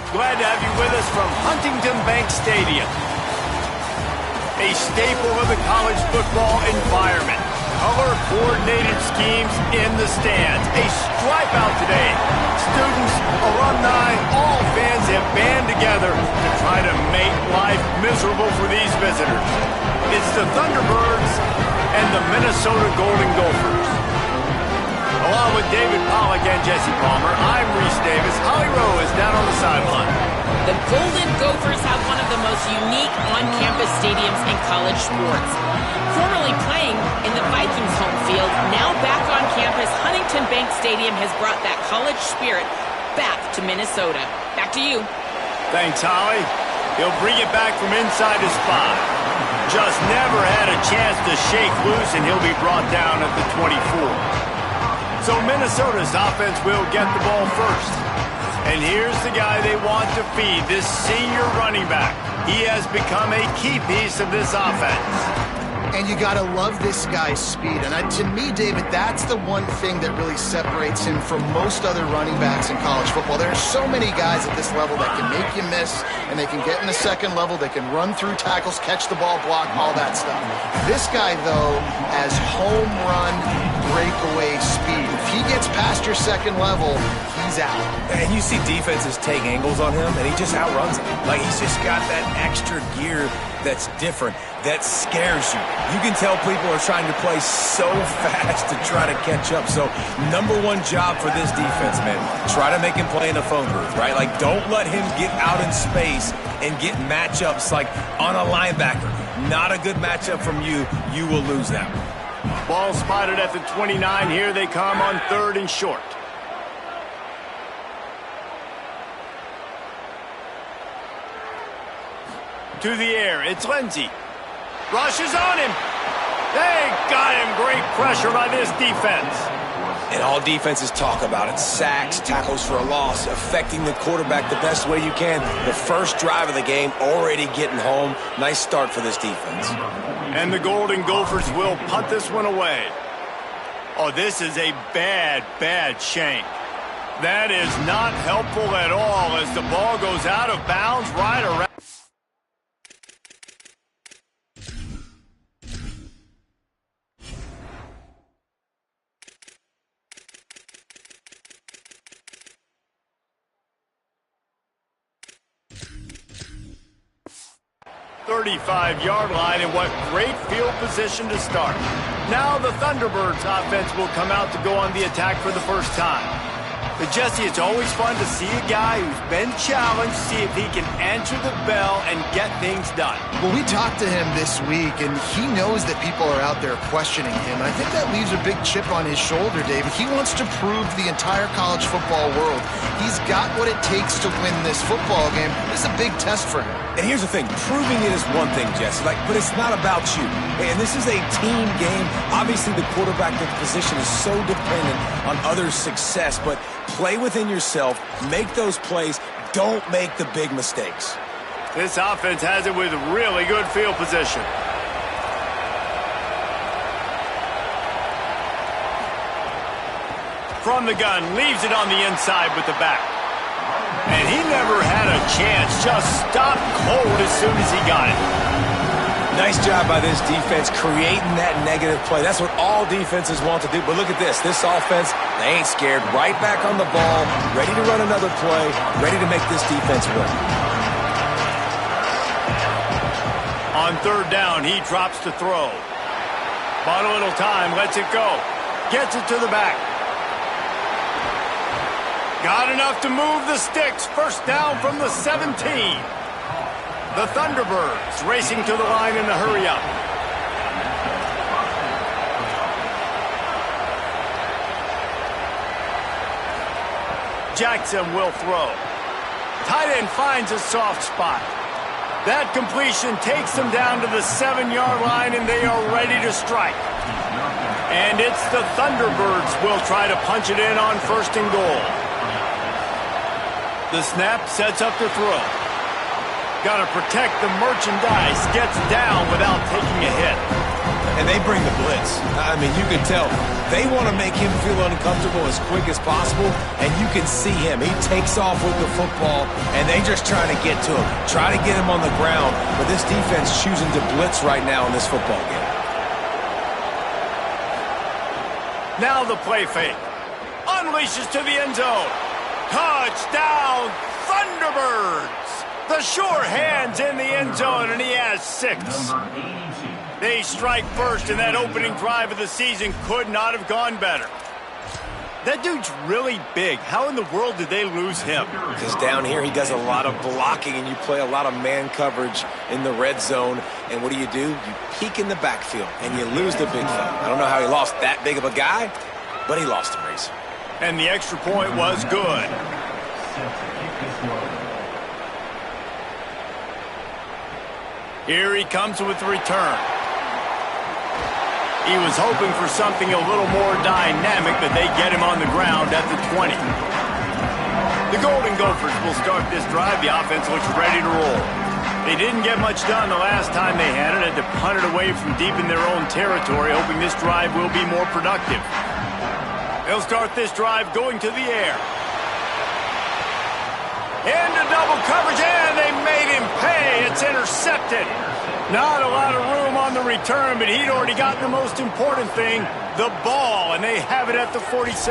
Glad to have you with us from Huntington Bank Stadium. A staple of the college football environment. Color-coordinated schemes in the stands. A stripe out today. Students, alumni, all fans have band together to try to make life miserable for these visitors. It's the Thunderbirds and the Minnesota Golden Gophers. Along with David Pollack and Jesse Palmer, I'm Reese Davis. Holly Rowe is down on the sideline. The Golden Gophers have one of the most unique on-campus stadiums in college sports. Formerly playing in the Vikings home field, now back on campus, Huntington Bank Stadium has brought that college spirit back to Minnesota. Back to you. Thanks, Holly. He'll bring it back from inside his spot. Just never had a chance to shake loose, and he'll be brought down at the 24. So Minnesota's offense will get the ball first. And here's the guy they want to feed, this senior running back. He has become a key piece of this offense. And you got to love this guy's speed. And to me, David, that's the one thing that really separates him from most other running backs in college football. There are so many guys at this level that can make you miss, and they can get in the second level, they can run through tackles, catch the ball, block, all that stuff. This guy, though, has home run breakaway speed. If he gets past your second level, he's out. And you see defenses take angles on him, and he just outruns them. Like, he's just got that extra gear that's different, that scares you. You can tell people are trying to play so fast to try to catch up. So, number one job for this defense, man, try to make him play in a phone booth, right? Like, don't let him get out in space and get matchups like on a linebacker. Not a good matchup from you. You will lose that one. Ball spotted at the 29. Here they come on 3rd and short. To the air, it's Lindsey. Rushes on him. They got him. Great pressure by this defense. And all defenses talk about it. Sacks, tackles for a loss, affecting the quarterback the best way you can. The first drive of the game, already getting home. Nice start for this defense. And the Golden Gophers will punt this one away. Oh, this is a bad, bad shank. That is not helpful at all as the ball goes out of bounds right around. 35-yard line, and what great field position to start. Now the Thunderbirds offense will come out to go on the attack for the first time. But Jesse, it's always fun to see a guy who's been challenged, see if he can answer the bell and get things done. Well, we talked to him this week, and he knows that people are out there questioning him. And I think that leaves a big chip on his shoulder, David. He wants to prove to the entire college football world he's got what it takes to win this football game. This is a big test for him. And here's the thing, proving it is one thing, Jesse, but it's not about you. And this is a team game. Obviously, the quarterback position is so dependent on others' success, but play within yourself, make those plays, don't make the big mistakes. This offense has it with really good field position. From the gun, leaves it on the inside with the back. And he never had a chance, just stopped cold as soon as he got it. Nice job by this defense creating that negative play. That's what all defenses want to do. But look at this. This offense, they ain't scared. Right back on the ball, ready to run another play, ready to make this defense win. On 3rd down, he drops to throw. Bought a little time, lets it go. Gets it to the back. Got enough to move the sticks. First down from the 17. The Thunderbirds racing to the line in a hurry-up. Jackson will throw. Tight end finds a soft spot. That completion takes them down to the 7-yard line, and they are ready to strike. And it's the Thunderbirds will try to punch it in on 1st and goal. The snap sets up the throw. Got to protect the merchandise. Gets down without taking a hit. And they bring the blitz. I mean, you can tell they want to make him feel uncomfortable as quick as possible, and you can see him. He takes off with the football, and they just trying to get to him, try to get him on the ground, but this defense choosing to blitz right now in this football game. Now the play fake. Unleashes to the end zone. Touchdown, Thunderbirds! The sure hand's in the end zone, and he has 6. They strike first, and that opening drive of the season could not have gone better. That dude's really big. How in the world did they lose him? Because down here he does a lot of blocking, and you play a lot of man coverage in the red zone. And what do? You peek in the backfield, and you lose the big fella. I don't know how he lost that big of a guy, but he lost him, Reese. And the extra point was good. Here he comes with the return. He was hoping for something a little more dynamic, but they get him on the ground at the 20. The Golden Gophers will start this drive. The offense looks ready to roll. They didn't get much done the last time they had it. Had to punt it away from deep in their own territory, hoping this drive will be more productive. They'll start this drive going to the air. Into double coverage, and they made him pay. It's intercepted. Not a lot of room on the return, but he'd already gotten the most important thing, the ball, and they have it at the 46.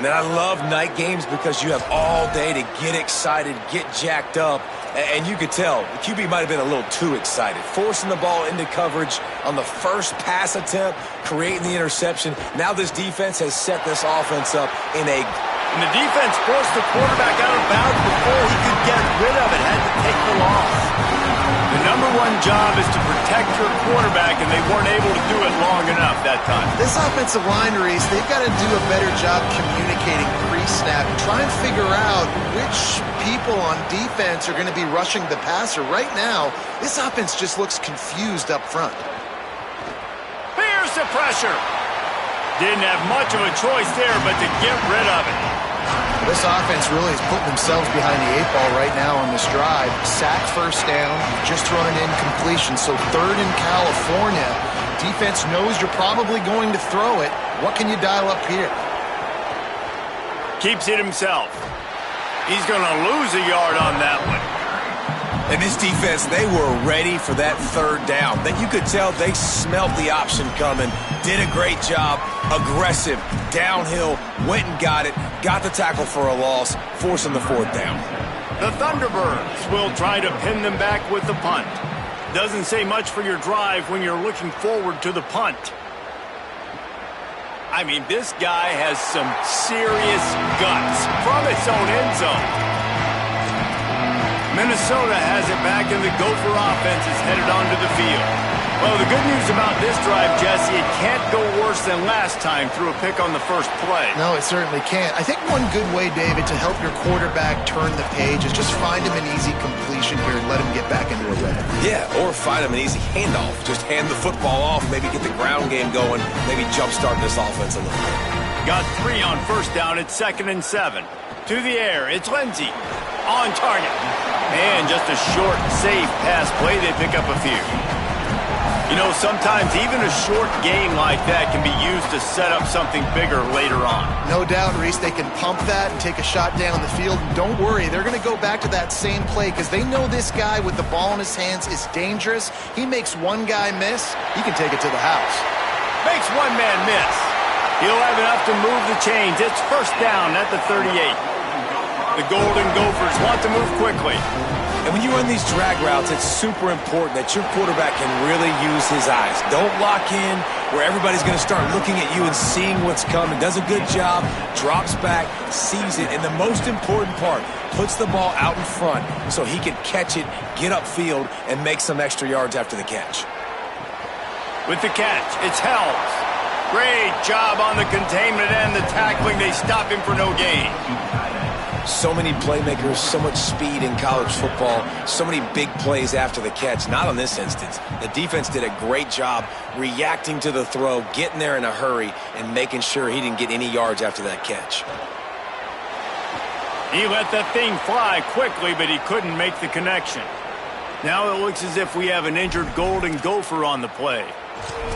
Man, I love night games because you have all day to get excited, get jacked up, and you could tell the QB might have been a little too excited. Forcing the ball into coverage on the first pass attempt, creating the interception. Now this defense has set this offense up in a... And the defense forced the quarterback out of bounds before he could get rid of it, had to take the loss. The number one job is to protect your quarterback, and they weren't able to do it long enough that time. This offensive line, Reese, they've got to do a better job communicating pre-snap and try and figure out which people on defense are going to be rushing the passer. Right now, this offense just looks confused up front. Here's the pressure. Didn't have much of a choice there, but to get rid of it. This offense really is putting themselves behind the 8 ball right now on this drive. Sack first down, just thrown an incompletion, so 3rd in California. Defense knows you're probably going to throw it. What can you dial up here? Keeps it himself. He's going to lose a yard on that one. And this defense, they were ready for that 3rd down. That you could tell they smelled the option coming, did a great job, aggressive, downhill, went and got it, got the tackle for a loss, forcing the 4th down. The Thunderbirds will try to pin them back with the punt. Doesn't say much for your drive when you're looking forward to the punt. I mean, this guy has some serious guts from its own end zone. Minnesota has it back, and the Gopher offense is headed onto the field. Well, the good news about this drive, Jesse, it can't go worse than last time through a pick on the first play. No, it certainly can't. I think one good way, David, to help your quarterback turn the page is just find him an easy completion here and let him get back into a rhythm. Yeah, or find him an easy handoff. Just hand the football off, maybe get the ground game going, maybe jumpstart this offense a little bit. Got 3 on first down. It's 2nd and 7. To the air, it's Lindsey. On target. And just a short, safe pass play. They pick up a few. You know, sometimes even a short gain like that can be used to set up something bigger later on. No doubt, Reese, they can pump that and take a shot down the field. And don't worry, they're going to go back to that same play because they know this guy with the ball in his hands is dangerous. He makes one guy miss, he can take it to the house. Makes one man miss. He'll have enough to move the chains. It's first down at the 38. The Golden Gophers want to move quickly. And when you run these drag routes, it's super important that your quarterback can really use his eyes. Don't lock in where everybody's going to start looking at you and seeing what's coming. Does a good job, drops back, sees it, and the most important part, puts the ball out in front so he can catch it, get upfield, and make some extra yards after the catch. With the catch, it's Helms. Great job on the containment and the tackling. They stop him for no gain. So many playmakers, so much speed in college football, so many big plays after the catch. Not on this instance. The defense did a great job reacting to the throw, getting there in a hurry, and making sure he didn't get any yards after that catch. He let that thing fly quickly, but he couldn't make the connection. Now it looks as if we have an injured Golden Gopher on the play.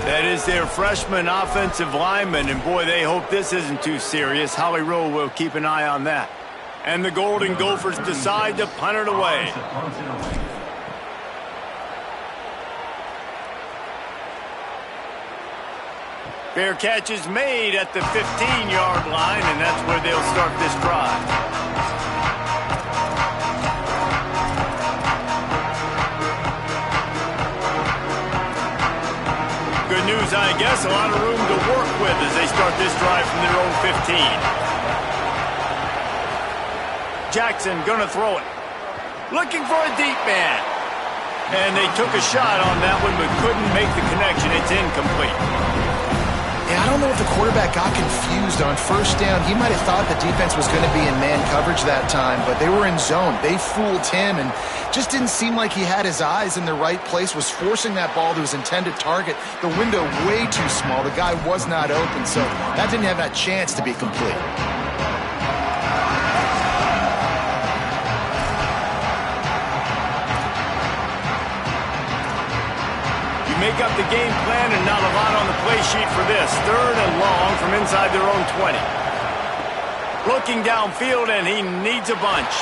That is their freshman offensive lineman, and boy, they hope this isn't too serious. Holly Rowe will keep an eye on that. And the Golden Gophers decide to punt it away. Fair catch is made at the 15-yard line, and that's where they'll start this drive. Good news, I guess. A lot of room to work with as they start this drive from their own 15. Jackson gonna throw it. Looking for a deep man. And they took a shot on that one but couldn't make the connection. It's incomplete. Yeah, I don't know if the quarterback got confused on first down. He might have thought the defense was going to be in man coverage that time, but they were in zone. They fooled him and just didn't seem like he had his eyes in the right place, was forcing that ball to his intended target. The window way too small. The guy was not open, so that didn't have that chance to be complete. Make up the game plan and not a lot on the play sheet for this. 3rd and long from inside their own 20. Looking downfield, and he needs a bunch.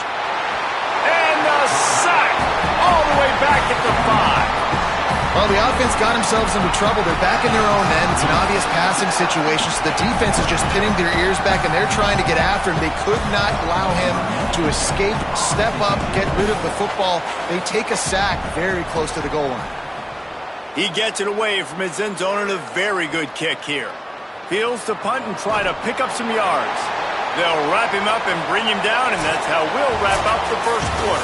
And the sack all the way back at the 5. Well, the offense got themselves into trouble. They're back in their own end. It's an obvious passing situation, so the defense is just pinning their ears back, and they're trying to get after him. They could not allow him to escape, step up, get rid of the football. They take a sack very close to the goal line. He gets it away from his end zone and a very good kick here. Fields to punt and try to pick up some yards. They'll wrap him up and bring him down, and that's how we'll wrap up the first quarter.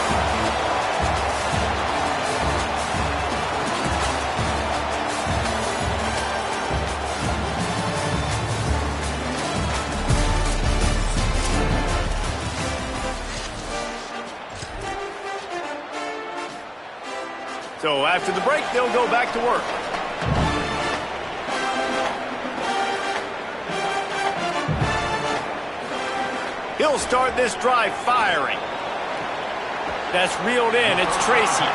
So after the break, they'll go back to work. He'll start this drive firing. That's reeled in. It's Tracy.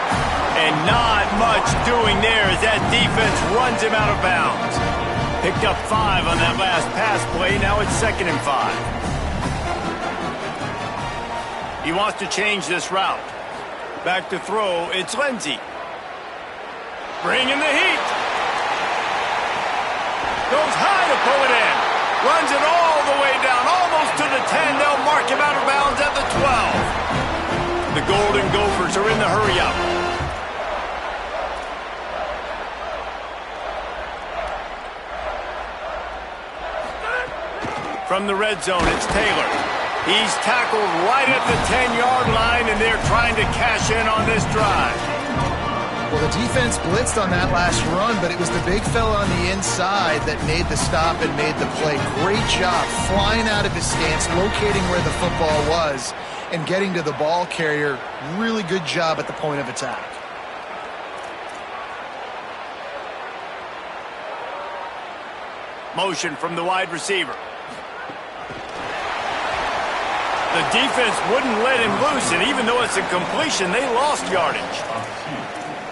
And not much doing there as that defense runs him out of bounds. Picked up 5 on that last pass play. Now it's 2nd and 5. He wants to change this route. Back to throw. It's Lindsey. Bringing the heat. Goes high to pull it in. Runs it all the way down, almost to the 10. They'll mark him out of bounds at the 12. The Golden Gophers are in the hurry-up. From the red zone, it's Taylor. He's tackled right at the 10-yard line, and they're trying to cash in on this drive. Well, the defense blitzed on that last run, but it was the big fella on the inside that made the stop and made the play. Great job flying out of his stance, locating where the football was, and getting to the ball carrier. Really good job at the point of attack. Motion from the wide receiver. The defense wouldn't let him loose, and even though it's a completion, they lost yardage.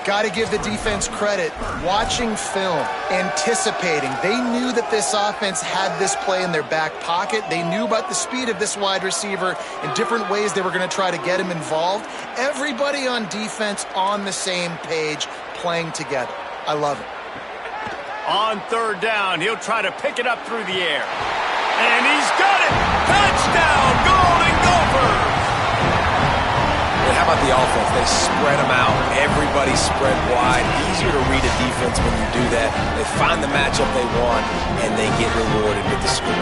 Got to give the defense credit. Watching film, anticipating. They knew that this offense had this play in their back pocket. They knew about the speed of this wide receiver in different ways they were going to try to get him involved. Everybody on defense on the same page, playing together. I love it. On 3rd down, he'll try to pick it up through the air. And he's got it! Touchdown, Golden Gophers! And how about the offense? They spread them out. Everybody spread wide. Easier to read a defense when you do that. They find the matchup they want, and they get rewarded with the score.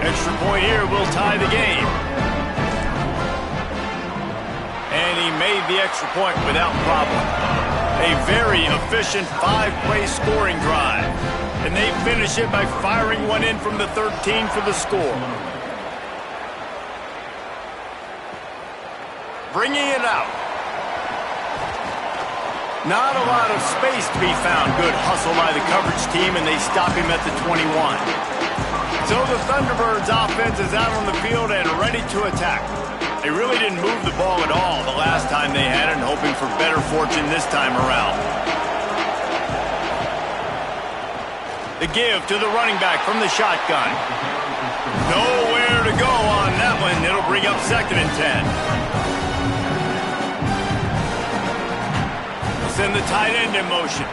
Extra point here will tie the game. And he made the extra point without problem. A very efficient 5-play scoring drive. And they finish it by firing one in from the 13 for the score. Bringing it out. Not a lot of space to be found. Good hustle by the coverage team, and they stop him at the 21. So the Thunderbirds offense is out on the field and ready to attack. They really didn't move the ball at all the last time they had it, hoping for better fortune this time around. The give to the running back from the shotgun. Nowhere to go on that one. It'll bring up 2nd and 10. Send the tight end in motion.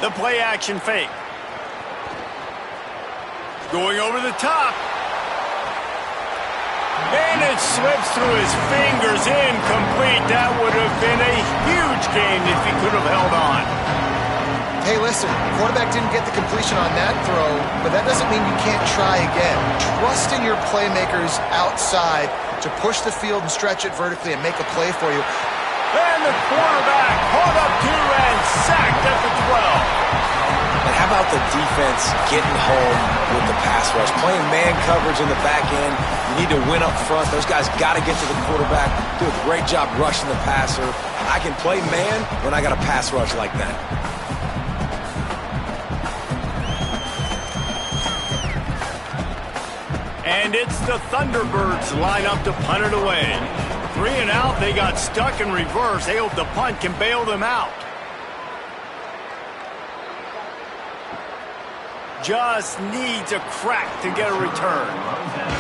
The play action fake. Going over the top. And it slips through his fingers, incomplete. That would have been a huge gain if he could have held on. Hey, listen, quarterback didn't get the completion on that throw, but that doesn't mean you can't try again. Trust in your playmakers outside to push the field and stretch it vertically and make a play for you. And the quarterback caught up to and sacked at the 12. And how about the defense getting home with the pass rush? Playing man coverage in the back end. You need to win up front. Those guys got to get to the quarterback. Do a great job rushing the passer. I can play man when I got a pass rush like that. And it's the Thunderbirds line up to punt it away. 3 and out, they got stuck in reverse. They hope the punt can bail them out. Just needs a crack to get a return.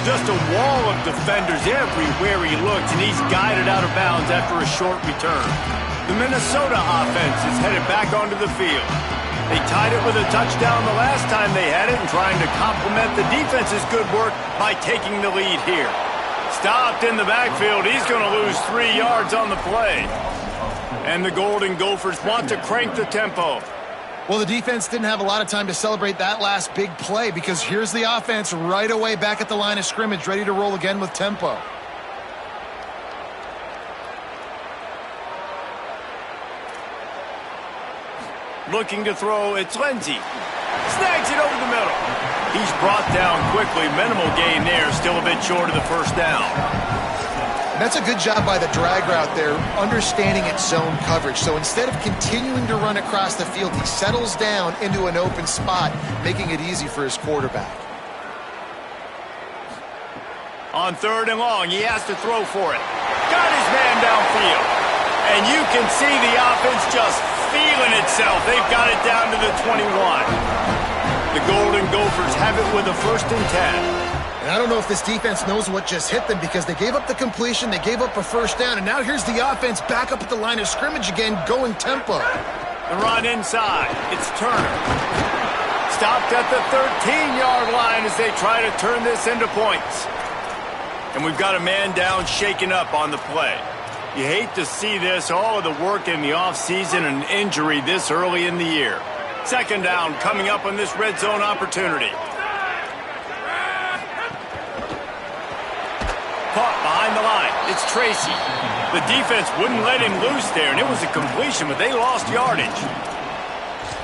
Just a wall of defenders everywhere he looks, and he's guided out of bounds after a short return. The Minnesota offense is headed back onto the field. They tied it with a touchdown the last time they had it and trying to complement the defense's good work by taking the lead here. Stopped in the backfield. He's going to lose 3 yards on the play. And the Golden Gophers want to crank the tempo. Well, the defense didn't have a lot of time to celebrate that last big play because here's the offense right away back at the line of scrimmage, ready to roll again with tempo. Looking to throw, it's Lindsey. Snags it over the middle. He's brought down quickly. Minimal gain there, still a bit short of the first down. That's a good job by the drag route there, understanding its zone coverage. So instead of continuing to run across the field, he settles down into an open spot, making it easy for his quarterback. On 3rd and long, he has to throw for it. Got his man downfield. And you can see the offense just feeling itself. They've got it down to the 21. The Golden Gophers have it with a 1st and 10. And I don't know if this defense knows what just hit them because they gave up the completion, they gave up a 1st down, and now here's the offense back up at the line of scrimmage again, going tempo. The run inside. It's Turner. Stopped at the 13-yard line as they try to turn this into points. And we've got a man down, shaken up on the play. You hate to see this, all of the work in the offseason and injury this early in the year. 2nd down coming up on this red zone opportunity. Caught behind the line. It's Tracy. The defense wouldn't let him loose there, and it was a completion, but they lost yardage.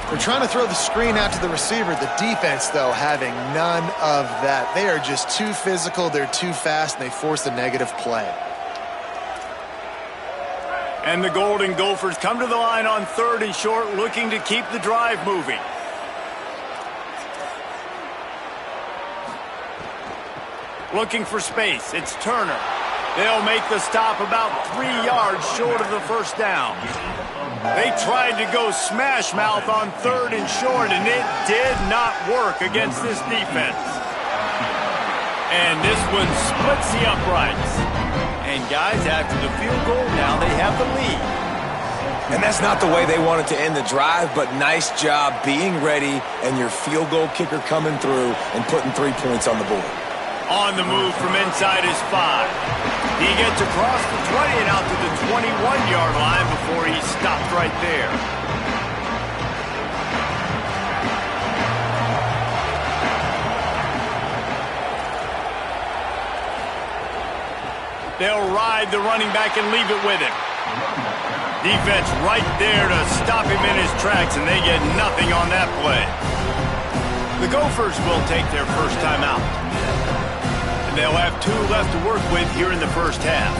They're trying to throw the screen out to the receiver. The defense, though, having none of that. They are just too physical, they're too fast, and they force a negative play. And the Golden Gophers come to the line on 3rd and short, looking to keep the drive moving. Looking for space. It's Turner. They'll make the stop about 3 yards short of the 1st down. They tried to go smash mouth on 3rd and short, and it did not work against this defense. And this one splits the uprights. And guys, after the field goal, now they have the lead. And that's not the way they wanted to end the drive, but nice job being ready and your field goal kicker coming through and putting 3 points on the board. On the move from inside his 5. He gets across the 20 and out to the 21-yard line before he stopped right there. They'll ride the running back and leave it with him. Defense right there to stop him in his tracks, and they get nothing on that play. The Gophers will take their first time out. And they'll have 2 left to work with here in the first half.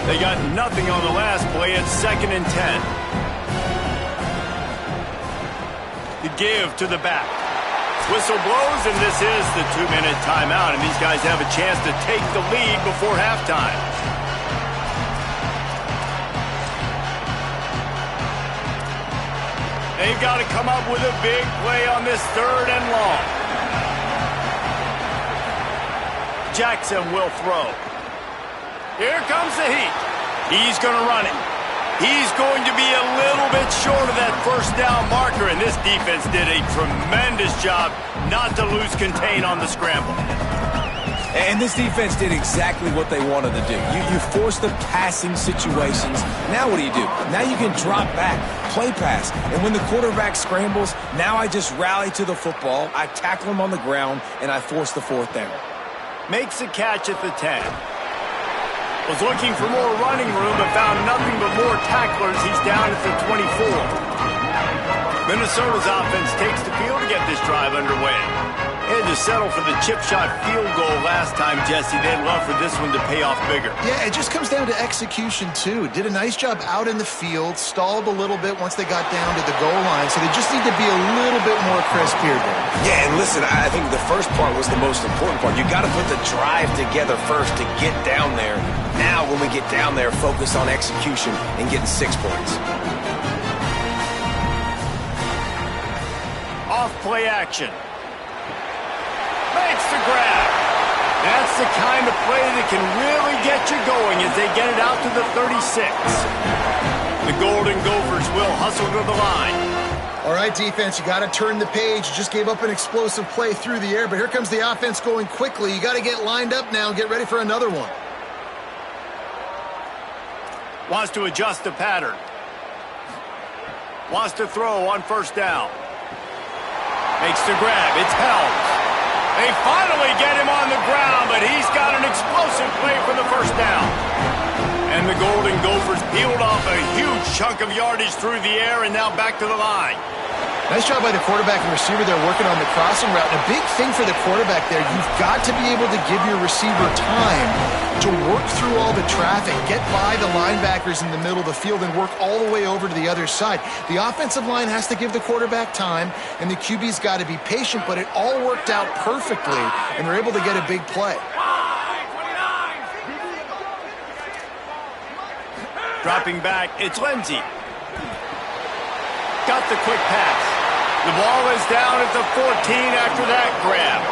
They got nothing on the last play. It's 2nd and 10. The give to the back. Whistle blows, and this is the 2-minute timeout, and these guys have a chance to take the lead before halftime. They've got to come up with a big play on this 3rd and long. Jackson will throw. Here comes the heat. He's going to run it. He's going to be a little bit short of that first down marker, and this defense did a tremendous job not to lose contain on the scramble. And this defense did exactly what they wanted to do. You force the passing situations. Now what do? Now you can drop back, play pass. And when the quarterback scrambles, now I just rally to the football, I tackle him on the ground, and I force the 4th down. Makes a catch at the 10. Was looking for more running room but found nothing but more tacklers. He's down at the 24. Minnesota's offense takes the field to get this drive underway. They had to settle for the chip shot field goal last time, Jesse. They'd love for this one to pay off bigger. Yeah, it just comes down to execution, too. Did a nice job out in the field, stalled a little bit once they got down to the goal line, so they just need to be a little bit more crisp here, Dave. Yeah, and listen, I think the first part was the most important part. You got to put the drive together first to get down there. Now, when we get down there, focus on execution and getting 6 points. Off play action. Makes the grab. That's the kind of play that can really get you going as they get it out to the 36. The Golden Gophers will hustle to the line. All right, defense, you got to turn the page. You just gave up an explosive play through the air, but here comes the offense going quickly. You got to get lined up now and get ready for another one. Wants to adjust the pattern. Wants to throw on 1st down. Makes the grab. It's held. They finally get him on the ground, but he's got an explosive play for the 1st down. And the Golden Gophers peeled off a huge chunk of yardage through the air and now back to the line. Nice job by the quarterback and receiver there working on the crossing route. And a big thing for the quarterback there, you've got to be able to give your receiver time to work through all the traffic, get by the linebackers in the middle of the field, and work all the way over to the other side. The offensive line has to give the quarterback time, and the QB's got to be patient, but it all worked out perfectly, and they're able to get a big play. Dropping back, it's Lindsey. Got the quick pass. The ball is down at the 14 after that grab.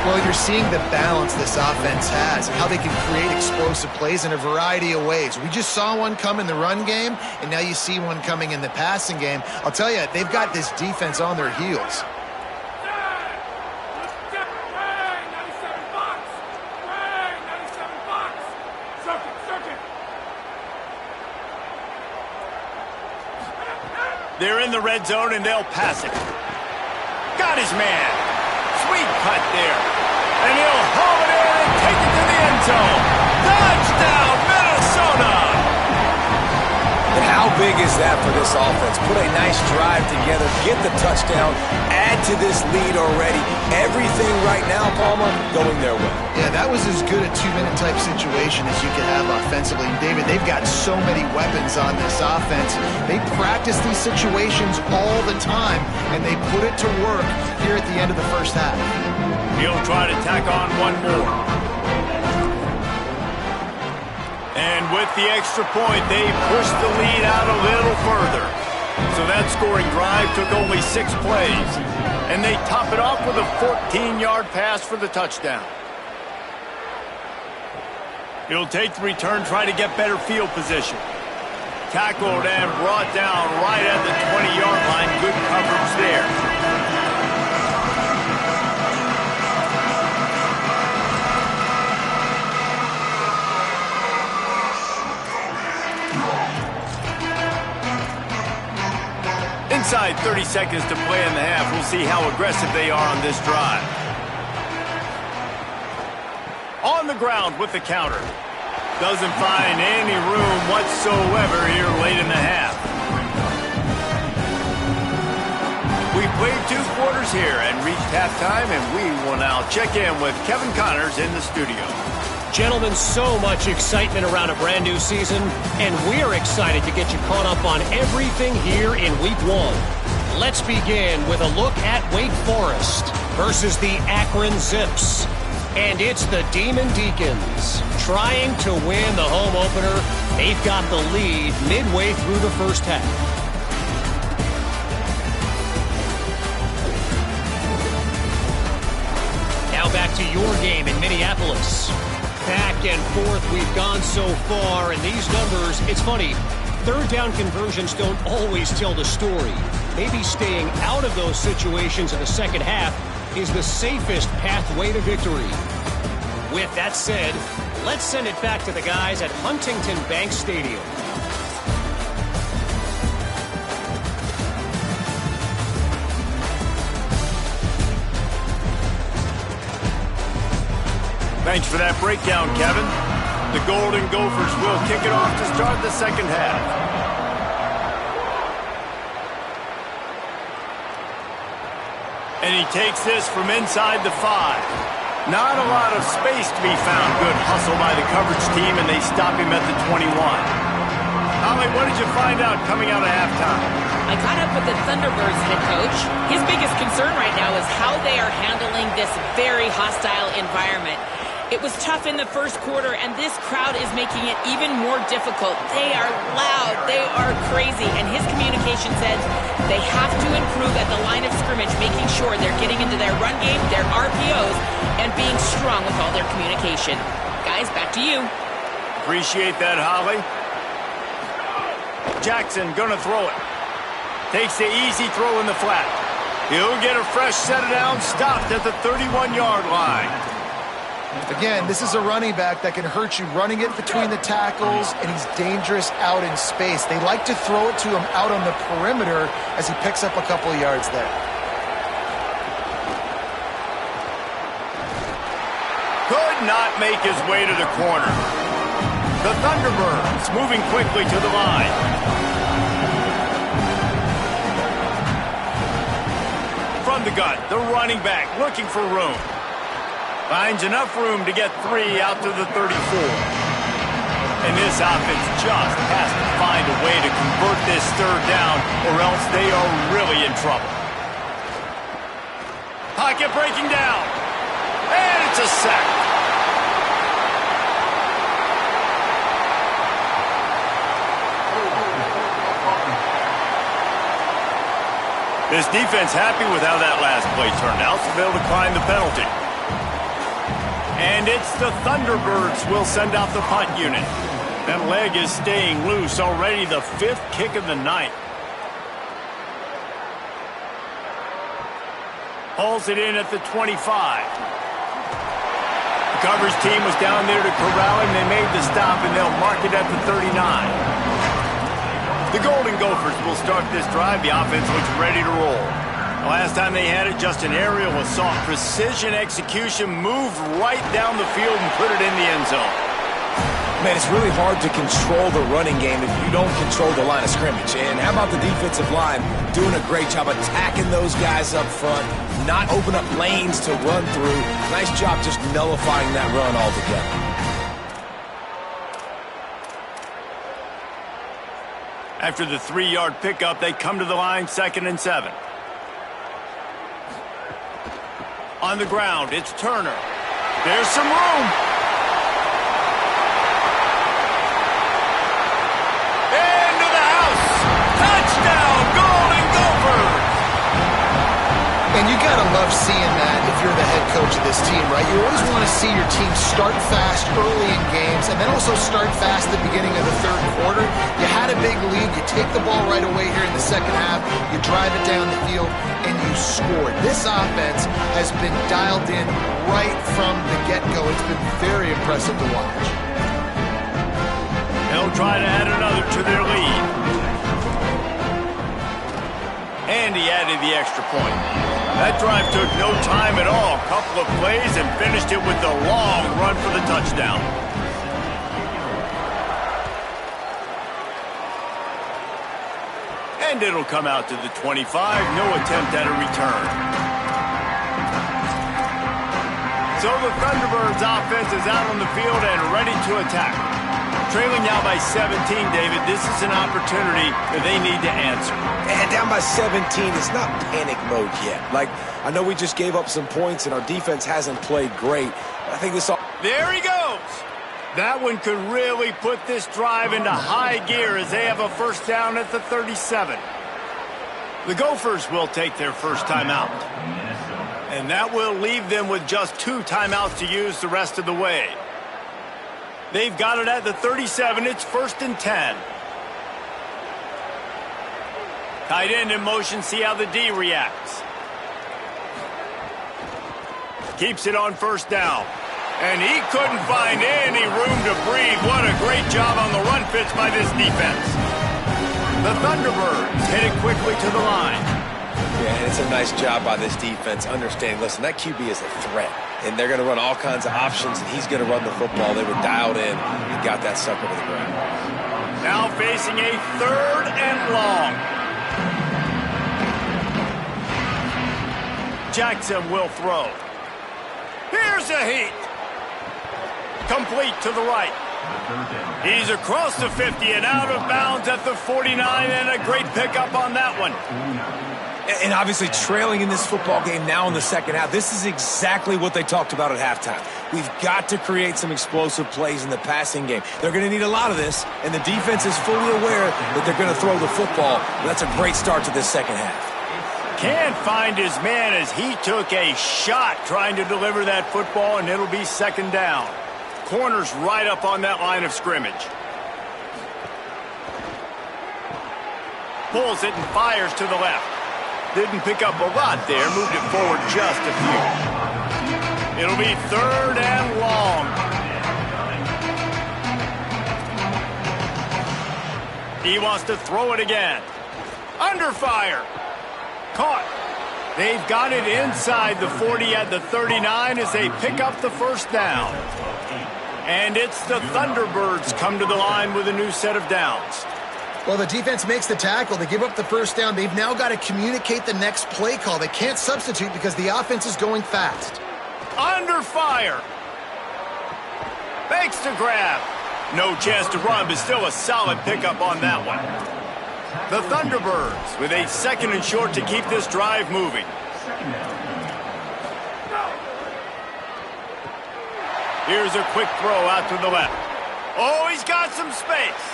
Well, you're seeing the balance this offense has and how they can create explosive plays in a variety of ways. We just saw one come in the run game, and now you see one coming in the passing game. I'll tell you, they've got this defense on their heels. They're in the red zone, and they'll pass it. Got his man. Sweet cut there. And he'll haul it in and take it to the end zone. Touchdown, Minnesota! And how big is that for this offense? Put a nice drive together, get the touchdown, add to this lead already. Everything right now, Palmer, going their way. Yeah, that was as good a 2-minute type situation as you could have offensively. And David, they've got so many weapons on this offense. They practice these situations all the time, and they put it to work here at the end of the first half. He'll try to tack on one more. And with the extra point, they pushed the lead out a little further. So that scoring drive took only 6 plays. And they top it off with a 14-yard pass for the touchdown. He'll take the return, try to get better field position. Tackled and brought down right at the 20-yard line. Good coverage there. Inside 30 seconds to play in the half. We'll see how aggressive they are on this drive. On the ground with the counter. Doesn't find any room whatsoever here late in the half. We played 2 quarters here and reached halftime, and we will now check in with Kevin Connors in the studio. Gentlemen, so much excitement around a brand new season, and we're excited to get you caught up on everything here in Week 1. Let's begin with a look at Wake Forest versus the Akron Zips. And it's the Demon Deacons trying to win the home opener. They've got the lead midway through the first half. Now back to your game in Minneapolis. Back and forth we've gone so far, and these numbers, it's funny, third down conversions don't always tell the story. Maybe staying out of those situations in the second half is the safest pathway to victory. With that said, let's send it back to the guys at Huntington Bank Stadium. Thanks for that breakdown, Kevin. The Golden Gophers will kick it off to start the second half. And he takes this from inside the 5. Not a lot of space to be found. Good hustle by the coverage team, and they stop him at the 21. Holly, what did you find out coming out of halftime? I caught up with the Thunderbirds head coach. His biggest concern right now is how they are handling this very hostile environment. It was tough in the first quarter, and this crowd is making it even more difficult. They are loud. They are crazy. And his communication said they have to improve at the line of scrimmage, making sure they're getting into their run game, their RPOs, and being strong with all their communication. Guys, back to you. Appreciate that, Holly. Jackson gonna throw it. Takes the easy throw in the flat. He'll get a fresh set of down, stopped at the 31-yard line. Again, this is a running back that can hurt you running it between the tackles, and he's dangerous out in space. They like to throw it to him out on the perimeter as he picks up a couple of yards there. Could not make his way to the corner. The Thunderbirds moving quickly to the line. From the gun, the running back looking for room. Finds enough room to get 3 out to the 34. And this offense just has to find a way to convert this third down, or else they are really in trouble. Pocket breaking down. And it's a sack. This defense happy with how that last play turned out, so they'll decline the penalty. And it's the Thunderbirds will send out the punt unit. That leg is staying loose, already the 5th kick of the night. Hauls it in at the 25. The coverage team was down there to corral him. They made the stop, and they'll mark it at the 39. The Golden Gophers will start this drive. The offense looks ready to roll. The last time they had it, just an aerial assault. Precision execution, moved right down the field and put it in the end zone. Man, it's really hard to control the running game if you don't control the line of scrimmage. And how about the defensive line doing a great job attacking those guys up front, not open up lanes to run through. Nice job just nullifying that run altogether. After the 3-yard pickup, they come to the line, 2nd and 7. On the ground, it's Turner. There's some room. Into the house. Touchdown, Golden Gophers. And you got to love seeing that if you're the head coach of this team, right? You always want to see your team start fast early in games and then also start fast at the beginning of the third quarter. You had a big lead. You take the ball right away here in the second half. You drive it down the field, and you scored. This offense has been dialed in right from the get-go. It's been very impressive to watch. They'll try to add another to their lead. And he added the extra point. That drive took no time at all. A couple of plays and finished it with the long run for the touchdown. And it'll come out to the 25. No attempt at a return. So the Thunderbirds offense is out on the field and ready to attack. Trailing now by 17, David. This is an opportunity that they need to answer. And down by 17, it's not panic mode yet. Like, I know we just gave up some points and our defense hasn't played great. But I think this all... There he goes. That one could really put this drive into high gear as they have a first down at the 37. The Gophers will take their first timeout. And that will leave them with just 2 timeouts to use the rest of the way. They've got it at the 37. It's 1st and 10. Tight end in motion. See how the D reacts. Keeps it on 1st down. And he couldn't find any room to breathe. What a great job on the run fits by this defense. The Thunderbirds hit it quickly to the line. Yeah, and it's a nice job by this defense understanding, listen, that QB is a threat. And they're going to run all kinds of options, and he's going to run the football. They were dialed in and got that sucker to the ground. Now facing a 3rd and long. Jackson will throw. Here's a heat. Complete to the right. He's across the 50 and out of bounds at the 49, and a great pickup on that one. And obviously trailing in this football game now in the second half. This is exactly what they talked about at halftime. We've got to create some explosive plays in the passing game. They're going to need a lot of this, and the defense is fully aware that they're going to throw the football. That's a great start to this second half. Can't find his man as he took a shot trying to deliver that football, and it'll be 2nd down. Corner's right up on that line of scrimmage. Pulls it and fires to the left. Didn't pick up a lot there, moved it forward just a few. It'll be 3rd and long. He wants to throw it again. Under fire. Caught. They've got it inside the 40 at the 39 as they pick up the 1st down. And it's the Thunderbirds come to the line with a new set of downs. Well, the defense makes the tackle. They give up the 1st down. They've now got to communicate the next play call. They can't substitute because the offense is going fast. Under fire. Fakes to grab. No chance to run, but still a solid pickup on that one. The Thunderbirds with a 2nd and short to keep this drive moving. Here's a quick throw out to the left. Oh, he's got some space.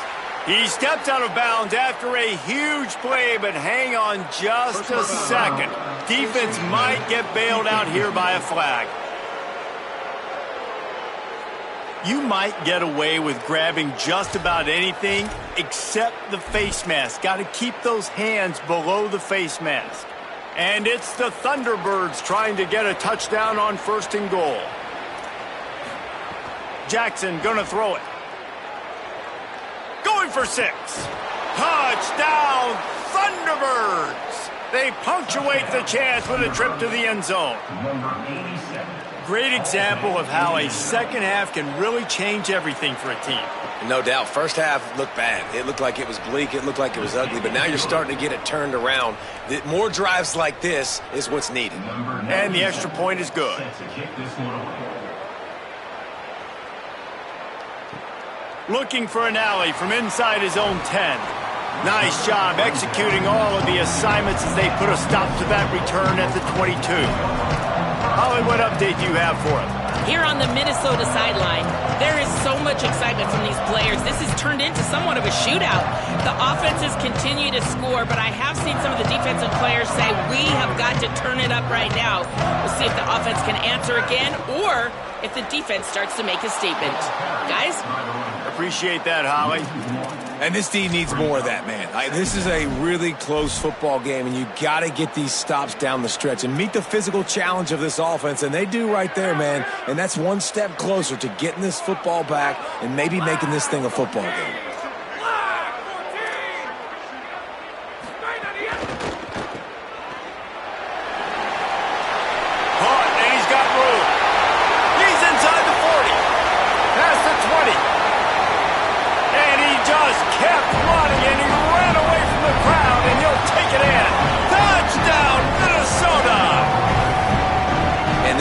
He steps out of bounds after a huge play, but hang on just a second. Defense might get bailed out here by a flag. You might get away with grabbing just about anything except the face mask. Got to keep those hands below the face mask. And it's the Thunderbirds trying to get a touchdown on 1st and goal. Jackson gonna throw it. Going for 6. Touchdown, Thunderbirds! They punctuate the chance with a trip to the end zone. Great example of how a second half can really change everything for a team. No doubt. First half looked bad. It looked like it was bleak. It looked like it was ugly. But now you're starting to get it turned around. More drives like this is what's needed. And the extra point is good. Looking for an alley from inside his own 10. Nice job executing all of the assignments as they put a stop to that return at the 22. Holly, what update do you have for us? Here on the Minnesota sideline, there is so much excitement from these players. This has turned into somewhat of a shootout. The offenses continue to score, but I have seen some of the defensive players say, we have got to turn it up right now. We'll see if the offense can answer again or if the defense starts to make a statement. Guys? Appreciate that, Holly. And this team needs more of that, man. This is a really close football game, and you got to get these stops down the stretch and meet the physical challenge of this offense, and they do right there, man. And that's one step closer to getting this football back and maybe making this thing a football game.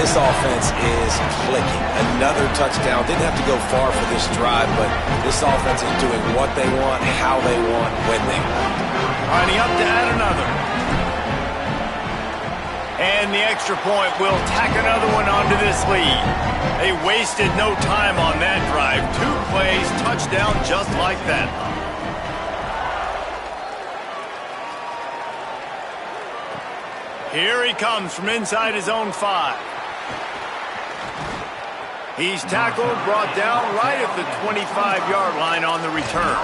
This offense is clicking. Another touchdown. Didn't have to go far for this drive, but this offense is doing what they want, how they want, when they want. Lining up to add another. And the extra point will tack another one onto this lead. They wasted no time on that drive. 2 plays, touchdown just like that. Here he comes from inside his own 5. He's tackled, brought down right at the 25-yard line on the return.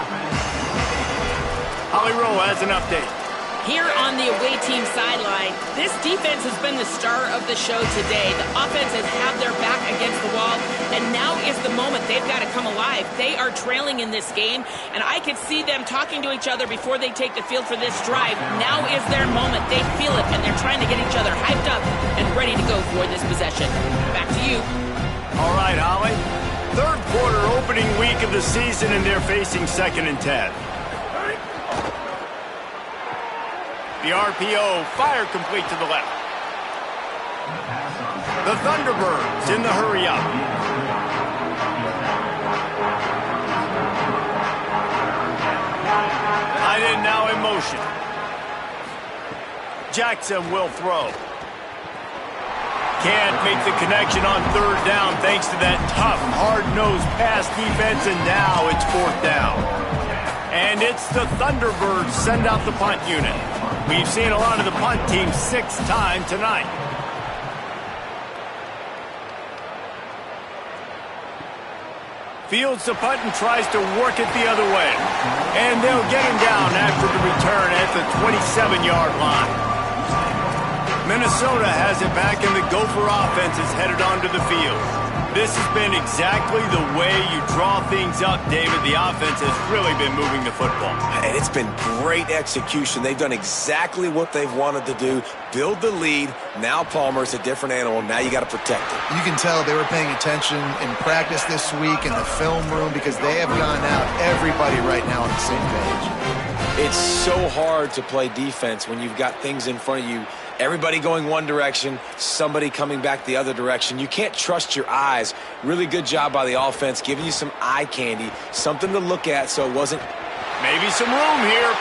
Holly Rowe has an update. Here on the away team sideline, this defense has been the star of the show today. The offense has had their back against the wall, and now is the moment they've got to come alive. They are trailing in this game, and I could see them talking to each other before they take the field for this drive. Now is their moment. They feel it, and they're trying to get each other hyped up and ready to go for this possession. Back to you. All right, Holly. Third quarter opening week of the season, and they're facing 2nd and 10. The RPO, fire complete to the left. The Thunderbirds in the hurry up. Tight end now in motion. Jackson will throw. Can't make the connection on 3rd down thanks to that tough, hard-nosed pass defense, and now it's 4th down. And it's the Thunderbirds send out the punt unit. We've seen a lot of the punt team 6 times tonight. Fields the punt and tries to work it the other way. And they'll get him down after the return at the 27-yard line. Minnesota has it back, and the Gopher offense is headed onto the field. This has been exactly the way you draw things up, David. The offense has really been moving the football. And it's been great execution. They've done exactly what they've wanted to do. Build the lead. Now Palmer's a different animal. Now you got to protect it. You can tell they were paying attention in practice this week in the film room because they have gone out, everybody right now on the same page. It's so hard to play defense when you've got things in front of you. Everybody going one direction, somebody coming back the other direction. You can't trust your eyes. Really good job by the offense, giving you some eye candy, something to look at so it wasn't... Maybe some room here.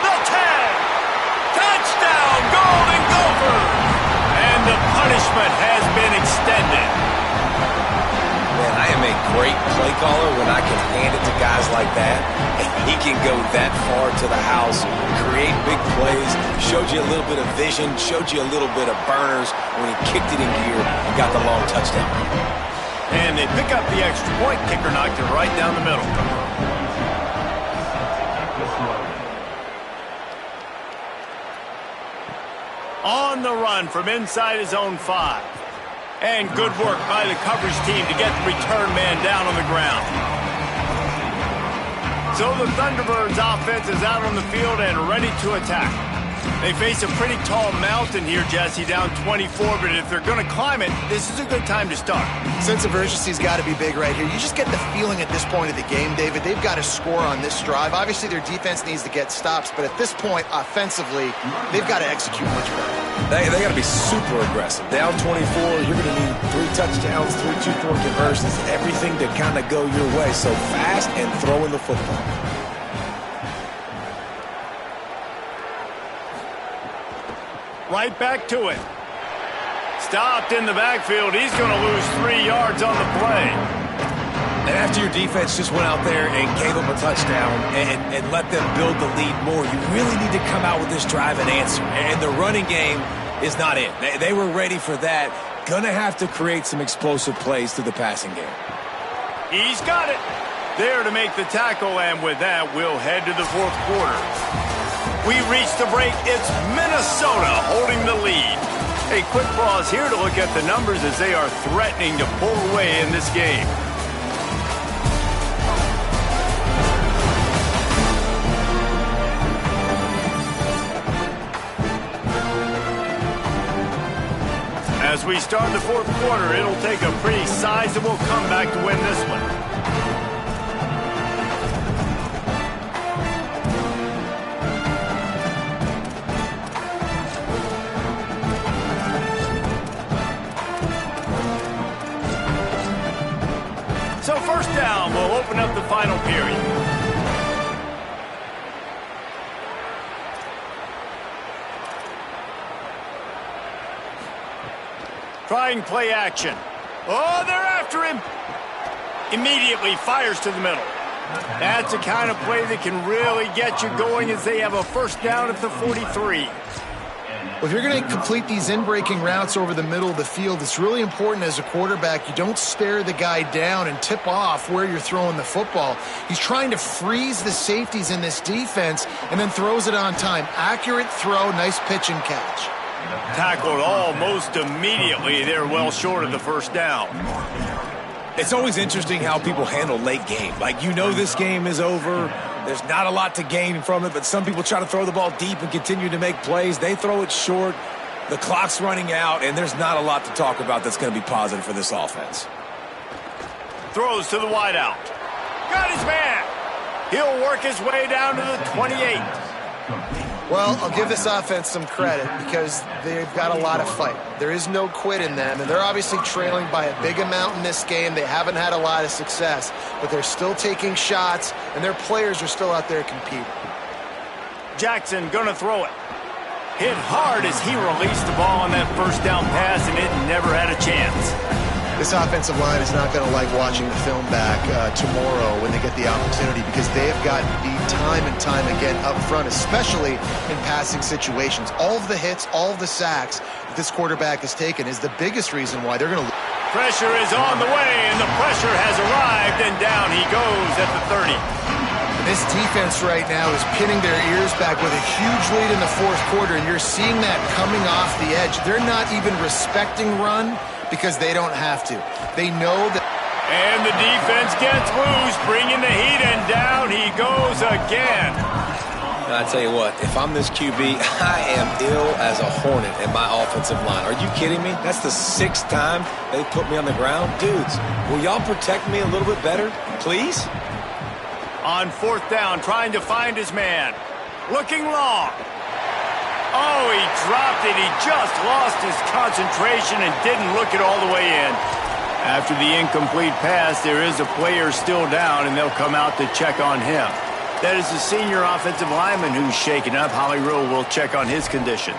The tag! Touchdown, Golden Gophers! And the punishment has been extended. Man, I am a great play caller when I can hand it to guys like that. And he can go that far to the house, create big plays, showed you a little bit of vision, showed you a little bit of burners when he kicked it in gear and got the long touchdown. And they pick up the extra point. Kicker knocked it right down the middle. On the run from inside his own 5. And good work by the coverage team to get the return man down on the ground. So the Thunderbirds offense is out on the field and ready to attack. They face a pretty tall mountain here, Jesse, down 24, but if they're going to climb it, this is a good time to start. Sense of urgency's got to be big right here. You just get the feeling at this point of the game, David, they've got to score on this drive. Obviously, their defense needs to get stops, but at this point, offensively, they've got to execute much better. They got to be super aggressive. Down 24, you're going to need 3 touchdowns, 3 2-point conversions, everything to kind of go your way. So fast and throwing the football. Right back to it. Stopped in the backfield. He's going to lose 3 yards on the play. And after your defense just went out there and gave them a touchdown and let them build the lead more, you really need to come out with this drive and answer. And the running game is not it. They were ready for that. Gonna have to create some explosive plays through the passing game. He's got it. There to make the tackle, and with that, we'll head to the 4th quarter. We reach the break. It's Minnesota holding the lead. A quick pause here to look at the numbers as they are threatening to pull away in this game. As we start the 4th quarter, it'll take a pretty sizable comeback to win this one. open up the final period. Trying play action. Oh, they're after him. Immediately fires to the middle. That's the kind of play that can really get you going as they have a first down at the 43. Well, if you're going to complete these in-breaking routes over the middle of the field, it's really important as a quarterback you don't stare the guy down and tip off where you're throwing the football. He's trying to freeze the safeties in this defense and then throws it on time. Accurate throw, nice pitch and catch. Tackled almost immediately. They're well short of the first down. It's always interesting how people handle late game. Like, you know this game is over. There's not a lot to gain from it, but some people try to throw the ball deep and continue to make plays. They throw it short. The clock's running out, and there's not a lot to talk about that's going to be positive for this offense. Throws to the wideout. Got his man. He'll work his way down to the 28. Well, I'll give this offense some credit because they've got a lot of fight. There is no quit in them, and they're obviously trailing by a big amount in this game. They haven't had a lot of success, but they're still taking shots, and their players are still out there competing. Jackson gonna throw it. Hit hard as he released the ball on that first down pass, and it never had a chance. This offensive line is not going to like watching the film back tomorrow when they get the opportunity because they have gotten beat time and time again up front, especially in passing situations. All of the hits, all of the sacks that this quarterback has taken is the biggest reason why they're going to lose. Pressure is on the way, and the pressure has arrived, and down he goes at the 30. This defense right now is pinning their ears back with a huge lead in the fourth quarter, and you're seeing that coming off the edge. They're not even respecting run because they don't have to. They know that. And the defense gets loose, bringing the heat, and down he goes again. I tell you what, if I'm this QB, I am ill as a hornet in my offensive line. Are you kidding me? That's the 6th time they put me on the ground. Dudes, will y'all protect me a little bit better, please? On fourth down, trying to find his man. Looking long. Oh, he dropped it. He just lost his concentration and didn't look it all the way in. After the incomplete pass, there is a player still down, and they'll come out to check on him. That is the senior offensive lineman who's shaken up. Holly Rowe will check on his condition.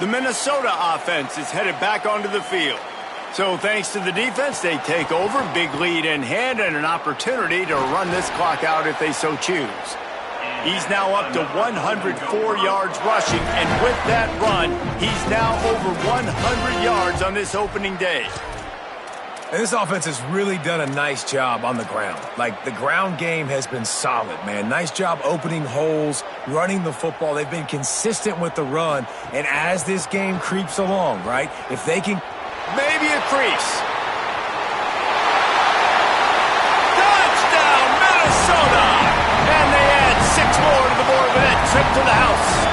The Minnesota offense is headed back onto the field. So thanks to the defense, they take over, big lead in hand, and an opportunity to run this clock out if they so choose. He's now up to 104 yards rushing, and with that run, he's now over 100 yards on this opening day. And this offense has really done a nice job on the ground. Like, the ground game has been solid, man. Nice job opening holes, running the football. They've been consistent with the run. And as this game creeps along, right, if they can... Maybe a crease. Touchdown, Minnesota! And they add 6 more to the board with that trip to the house.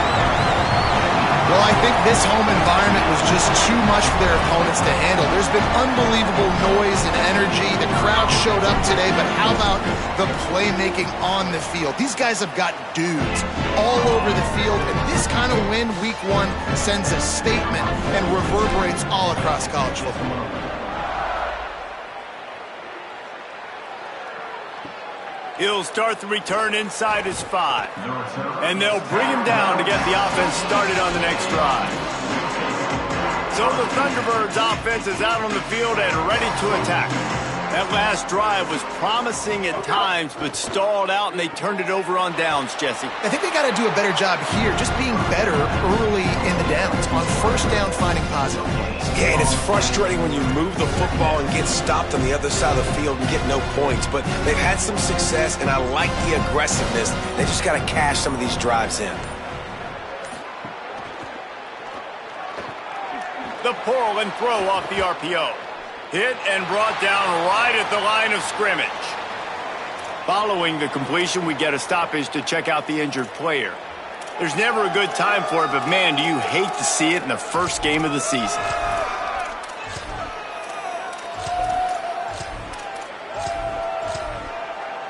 Well, I think this home environment was just too much for their opponents to handle. There's been unbelievable noise and energy. The crowd showed up today, but how about the playmaking on the field? These guys have got dudes all over the field, and this kind of win week 1 sends a statement and reverberates all across college football. He'll start the return inside his 5. And they'll bring him down to get the offense started on the next drive. So the Thunderbirds offense is out on the field and ready to attack. That last drive was promising at times, but stalled out, and they turned it over on downs, Jesse. I think they got to do a better job here, just being better early in the downs. On first down, finding positive plays. Yeah, and it's frustrating when you move the football and get stopped on the other side of the field and get no points. But they've had some success, and I like the aggressiveness. They just got to cash some of these drives in. The pull and throw off the RPO. Hit and brought down right at the line of scrimmage. Following the completion, we get a stoppage to check out the injured player. There's never a good time for it, but man, do you hate to see it in the first game of the season.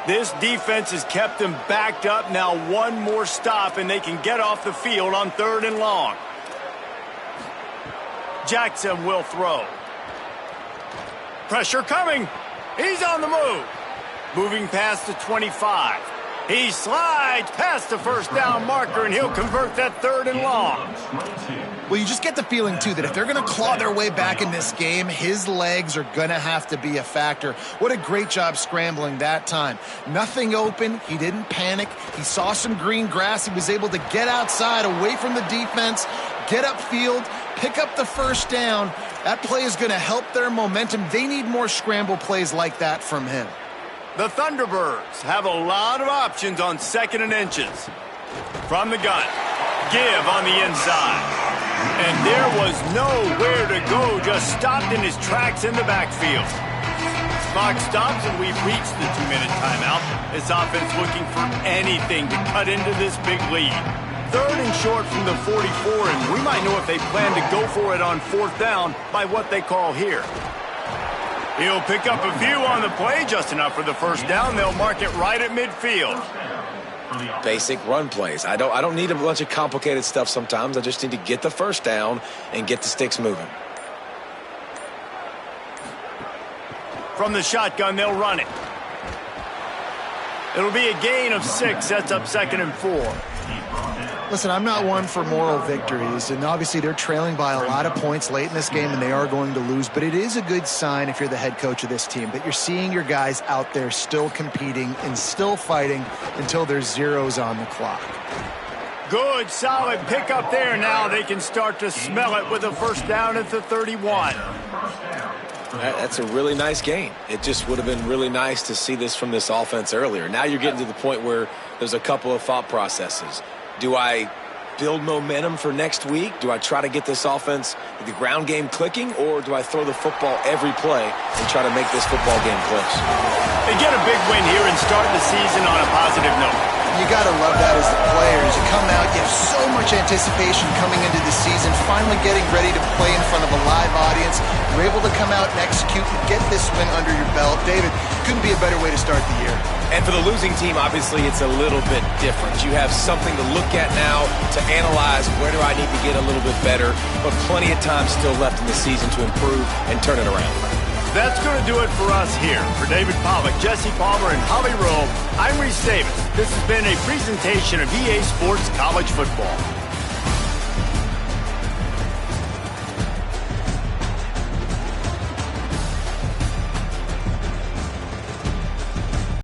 This defense has kept them backed up. Now one more stop, and they can get off the field on 3rd and long. Jackson will throw. Pressure coming. He's on the move. Moving past the 25. He slides past the first down marker, and he'll convert that 3rd and long. Well, you just get the feeling, too, that if they're going to claw their way back in this game, his legs are going to have to be a factor. What a great job scrambling that time. Nothing open. He didn't panic. He saw some green grass. He was able to get outside, away from the defense, get upfield, pick up the first down. That play is going to help their momentum. They need more scramble plays like that from him. The Thunderbirds have a lot of options on 2nd and inches. From the gun, give on the inside. And there was nowhere to go, just stopped in his tracks in the backfield. Clock stops and we've reached the 2-minute timeout. This offense looking for anything to cut into this big lead. 3rd and short from the 44, and we might know if they plan to go for it on 4th down by what they call here. He'll pick up a few on the play, just enough for the first down. They'll mark it right at midfield. Basic run plays. I don't need a bunch of complicated stuff sometimes. I just need to get the first down and get the sticks moving. From the shotgun, they'll run it. It'll be a gain of 6. Sets up 2nd and 4. Listen, I'm not one for moral victories, and obviously they're trailing by a lot of points late in this game, and they are going to lose, but it is a good sign if you're the head coach of this team that you're seeing your guys out there still competing and still fighting until there's zeros on the clock. Good, solid pickup there. Now they can start to smell it with a first down at the 31. That's a really nice gain. It just would have been really nice to see this from this offense earlier. Now you're getting to the point where there's a couple of thought processes. Do I build momentum for next week? Do I try to get this offense, the ground game clicking, or do I throw the football every play and try to make this football game close? They get a big win here and start the season on a positive note. You got to love that as the players. You come out, you have so much anticipation coming into the season, finally getting ready to play in front of a live audience. You're able to come out and execute and get this win under your belt. David, couldn't be a better way to start the year. And for the losing team, obviously, it's a little bit different. You have something to look at now to analyze where do I need to get a little bit better, but plenty of time still left in the season to improve and turn it around. That's going to do it for us here. For David Pollack, Jesse Palmer, and Holly Rowe, I'm Reese Davis. This has been a presentation of EA Sports College Football.